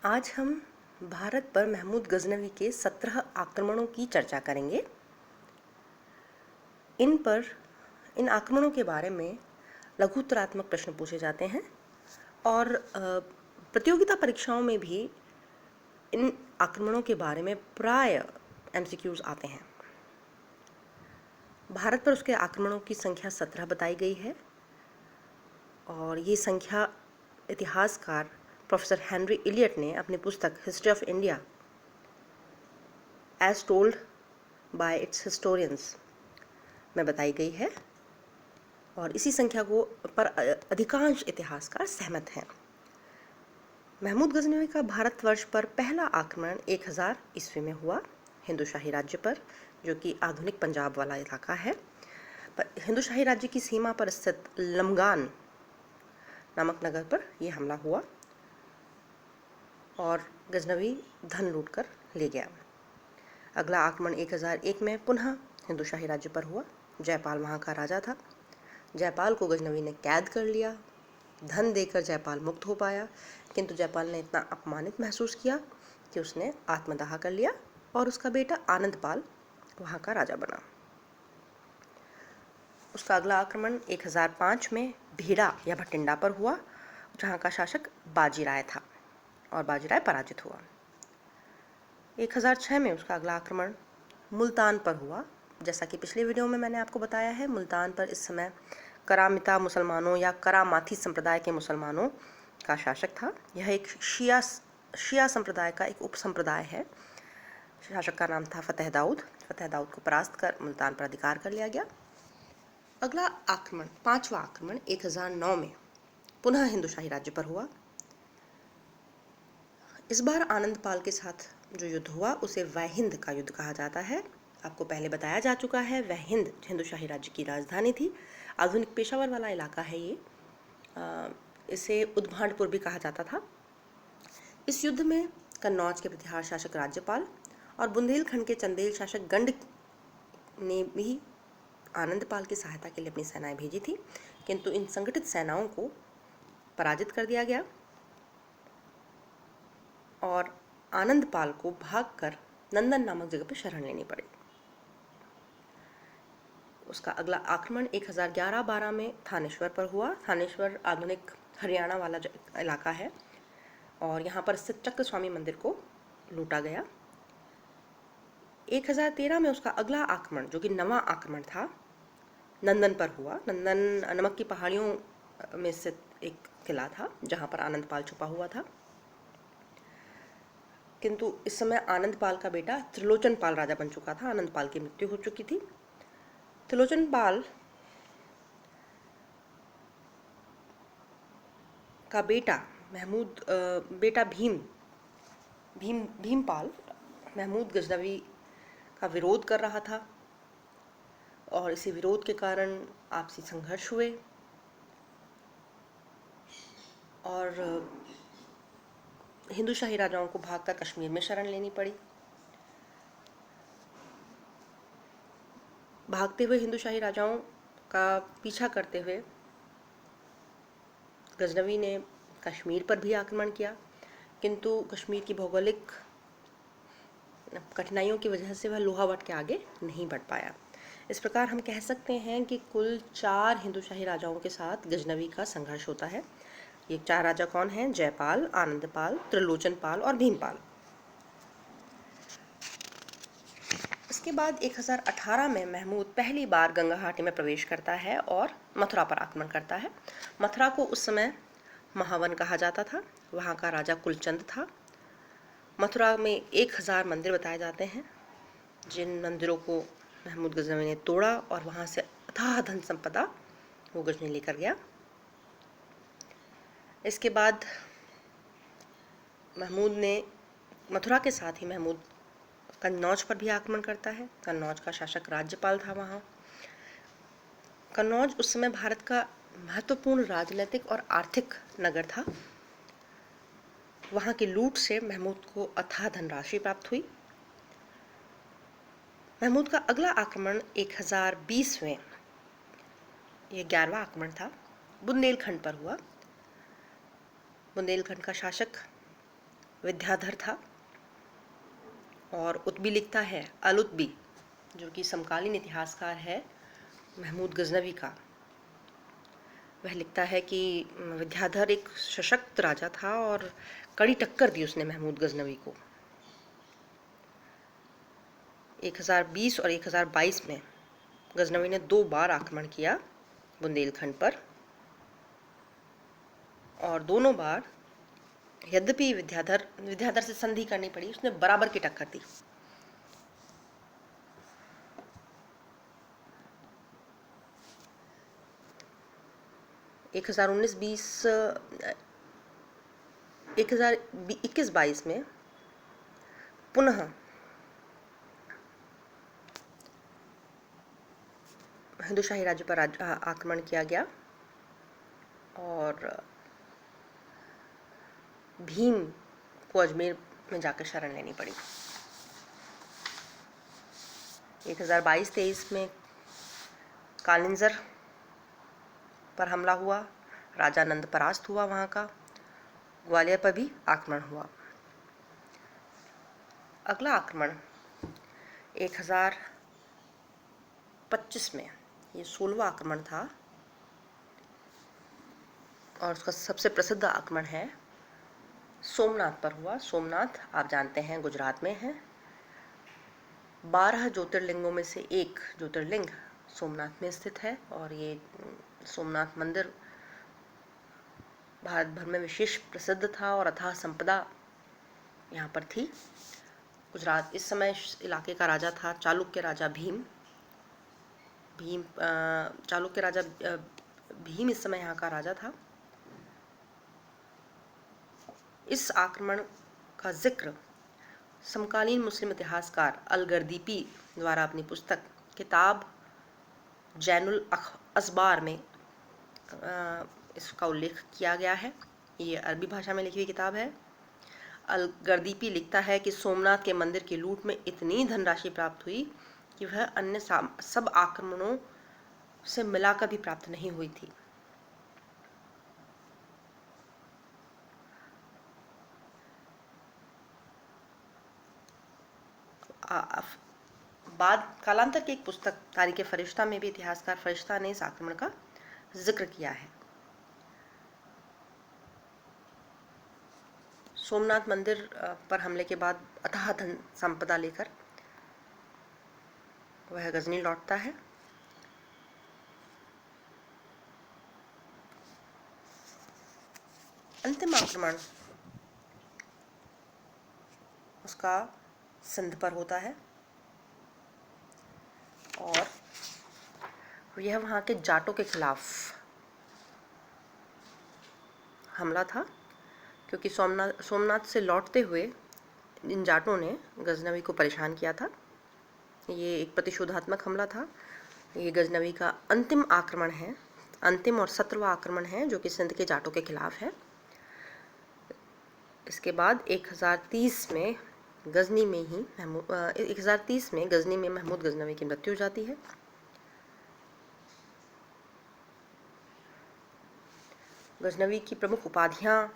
आज हम भारत पर महमूद गजनवी के 17 आक्रमणों की चर्चा करेंगे। इन आक्रमणों के बारे में लघुत्तरात्मक प्रश्न पूछे जाते हैं और प्रतियोगिता परीक्षाओं में भी इन आक्रमणों के बारे में प्राय एमसीक्यूज आते हैं। भारत पर उसके आक्रमणों की संख्या 17 बताई गई है और ये संख्या इतिहासकार प्रोफेसर हेनरी इलियट ने अपनी पुस्तक history of India as told by its historians में बताई गई है और इसी संख्या को पर अधिकांश इतिहासकार सहमत हैं। महमूद गजनवी का भारतवर्ष पर पहला आक्रमण 1000 ईस्वी में हुआ हिंदू शाही राज्य पर, जो कि आधुनिक पंजाब वाला इलाका है। हिंदू शाही राज्य की सीमा पर स्थित लमगान नामक नगर पर यह हमला हुआ और गजनवी धन लूटकर ले गया। अगला आक्रमण 1001 में पुनः हिंदू शाही राज्य पर हुआ। जयपाल वहाँ का राजा था। जयपाल को गजनवी ने कैद कर लिया। धन देकर जयपाल मुक्त हो पाया, किंतु जयपाल ने इतना अपमानित महसूस किया कि उसने आत्मदाह कर लिया और उसका बेटा आनंदपाल वहाँ का राजा बना। उसका अगला आक्रमण 1005 में भीड़ा या भटिंडा पर हुआ, जहाँ का शासक बाजीराय था और बाजीराय पराजित हुआ। 1006 में उसका अगला आक्रमण मुल्तान पर हुआ। जैसा कि पिछले वीडियो में मैंने आपको बताया है, मुल्तान पर इस समय करामिता मुसलमानों या करामाती संप्रदाय के मुसलमानों का शासक था। यह एक शिया संप्रदाय का एक उप संप्रदाय है। शासक का नाम था फतेह दाऊद। फतेह दाऊद को परास्त कर मुल्तान पर अधिकार कर लिया गया। अगला आक्रमण, पांचवा आक्रमण 1009 में पुनः हिंदू शाही राज्य पर हुआ। इस बार आनंदपाल के साथ जो युद्ध हुआ उसे वैहिंद का युद्ध कहा जाता है। आपको पहले बताया जा चुका है, वैहिंद हिंदू शाही राज्य की राजधानी थी। आधुनिक पेशावर वाला इलाका है ये। इसे उद्भांडपुर भी कहा जाता था। इस युद्ध में कन्नौज के प्रतिहार शासक राज्यपाल और बुंदेलखंड के चंदेल शासक गंड ने भी आनंदपाल की सहायता के लिए अपनी सेनाएं भेजी थी, किंतु इन संगठित सेनाओं को पराजित कर दिया गया और आनंदपाल को भागकर नंदन नामक जगह पर शरण लेनी पड़ी। उसका अगला आक्रमण 1011-12 में थानेश्वर पर हुआ। थानेश्वर आधुनिक हरियाणा वाला इलाका है और यहाँ पर स्थित चक्र स्वामी मंदिर को लूटा गया। 1013 में उसका अगला आक्रमण, जो कि 9वां आक्रमण था, नंदन पर हुआ। नंदन नमक की पहाड़ियों में स्थित एक किला था जहाँ पर आनंदपाल छुपा हुआ था, किंतु इस समय आनंदपाल का बेटा त्रिलोचन पाल राजा बन चुका था। आनंदपाल की मृत्यु हो चुकी थी। त्रिलोचन पाल का बेटा भीमपाल महमूद गजनवी का विरोध कर रहा था और इसी विरोध के कारण आपसी संघर्ष हुए और हिंदू शाही राजाओं को भागकर कश्मीर में शरण लेनी पड़ी। भागते हुए हिंदू शाही राजाओं का पीछा करते हुए गजनवी ने कश्मीर पर भी आक्रमण किया, किंतु कश्मीर की भौगोलिक कठिनाइयों की वजह से वह लोहावट के आगे नहीं बढ़ पाया। इस प्रकार हम कह सकते हैं कि कुल 4 हिंदू शाही राजाओं के साथ गजनवी का संघर्ष होता है। ये 4 राजा कौन हैं? जयपाल, आनंदपाल, त्रिलोचन पाल और भीमपाल। इसके बाद 1018 में महमूद पहली बार गंगा घाटी में प्रवेश करता है और मथुरा पर आक्रमण करता है। मथुरा को उस समय महावन कहा जाता था। वहाँ का राजा कुलचंद था। मथुरा में 1000 मंदिर बताए जाते हैं, जिन मंदिरों को महमूद गजनवी ने तोड़ा और वहाँ से अथाह धन संपदा वो गजनवी लेकर गया। इसके बाद महमूद ने मथुरा के साथ ही महमूद कन्नौज पर भी आक्रमण करता है। कन्नौज का शासक राज्यपाल था वहाँ। कन्नौज उस समय भारत का महत्वपूर्ण राजनीतिक और आर्थिक नगर था। वहाँ की लूट से महमूद को अथाह धनराशि प्राप्त हुई। महमूद का अगला आक्रमण 1020 में, यह 11वां आक्रमण था, बुंदेलखंड पर हुआ। बुंदेलखंड का शासक विद्याधर था। और उतबी लिखता है, अल-उतबी, जो कि समकालीन इतिहासकार है महमूद गजनवी का, वह लिखता है कि विद्याधर एक सशक्त राजा था और कड़ी टक्कर दी उसने महमूद गजनवी को। 1020 और 1022 में गजनवी ने 2 बार आक्रमण किया बुंदेलखंड पर, और दोनों बार यद्यपि विद्याधर से संधि करनी पड़ी, उसने बराबर की टक्कर दी। एक 1021-22 में पुनः हिंदू शाही राज्य पर आक्रमण किया गया और भीम को अजमेर में जाकर शरण लेनी पड़ी। 1022-23 में कालिंजर पर हमला हुआ, राजा नंद परास्त हुआ वहाँ का। ग्वालियर पर भी आक्रमण हुआ। अगला आक्रमण 1025 में, ये 16वां आक्रमण था और उसका सबसे प्रसिद्ध आक्रमण है सोमनाथ पर हुआ। सोमनाथ आप जानते हैं गुजरात में है। 12 ज्योतिर्लिंगों में से एक ज्योतिर्लिंग सोमनाथ में स्थित है और ये सोमनाथ मंदिर भारत भर में विशेष प्रसिद्ध था और अथाह संपदा यहाँ पर थी। गुजरात इस समय इस इलाके का राजा था चालुक्य राजा भीम। चालुक्य राजा भीम इस समय यहाँ का राजा था। इस आक्रमण का जिक्र समकालीन मुस्लिम इतिहासकार अल-गर्दीपी द्वारा अपनी पुस्तक किताब जैनुल असबार में इसका उल्लेख किया गया है। ये अरबी भाषा में लिखी हुई किताब है। अल-गर्दीपी लिखता है कि सोमनाथ के मंदिर की लूट में इतनी धनराशि प्राप्त हुई कि वह अन्य सब आक्रमणों से मिलाकर भी प्राप्त नहीं हुई थी। बाद कालांतर की एक पुस्तक तारीख़ फरिश्ता में भी इतिहासकार फरिश्ता ने इस आक्रमण का जिक्र किया है। सोमनाथ मंदिर पर हमले के बाद अथाह धन संपदा लेकर वह गजनी लौटता है। अंतिम आक्रमण उसका सिंध पर होता है और यह वहाँ के जाटों के खिलाफ हमला था, क्योंकि सोमनाथ से लौटते हुए इन जाटों ने गजनवी को परेशान किया था। ये एक प्रतिशोधात्मक हमला था। ये गजनवी का अंतिम आक्रमण है, अंतिम और 17वां आक्रमण है जो कि सिंध के जाटों के खिलाफ है। इसके बाद 1030 में गजनी में महमूद गजनवी की मृत्यु हो जाती है। गजनवी की प्रमुख उपाधियाँ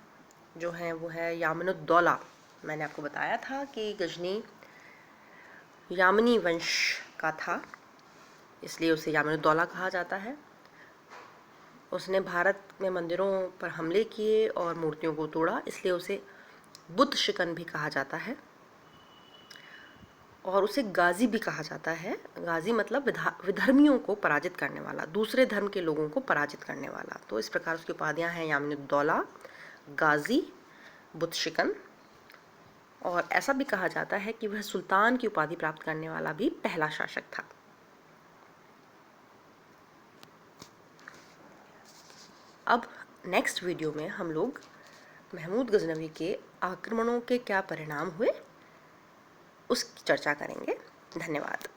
जो हैं वो है यामिनुद्दौला। मैंने आपको बताया था कि गजनी यामिनी वंश का था, इसलिए उसे यामिनुद्दौला कहा जाता है। उसने भारत में मंदिरों पर हमले किए और मूर्तियों को तोड़ा, इसलिए उसे बुद्ध शिकन भी कहा जाता है और उसे गाजी भी कहा जाता है। गाजी मतलब विधर्मियों को पराजित करने वाला, दूसरे धर्म के लोगों को पराजित करने वाला। तो इस प्रकार उसकी उपाधियाँ हैं यामिनुद्दौला, गाजी, बुद्ध शिकन। और ऐसा भी कहा जाता है कि वह सुल्तान की उपाधि प्राप्त करने वाला भी पहला शासक था। अब नेक्स्ट वीडियो में हम लोग महमूद गजनवी के आक्रमणों के क्या परिणाम हुए उसकी चर्चा करेंगे। धन्यवाद।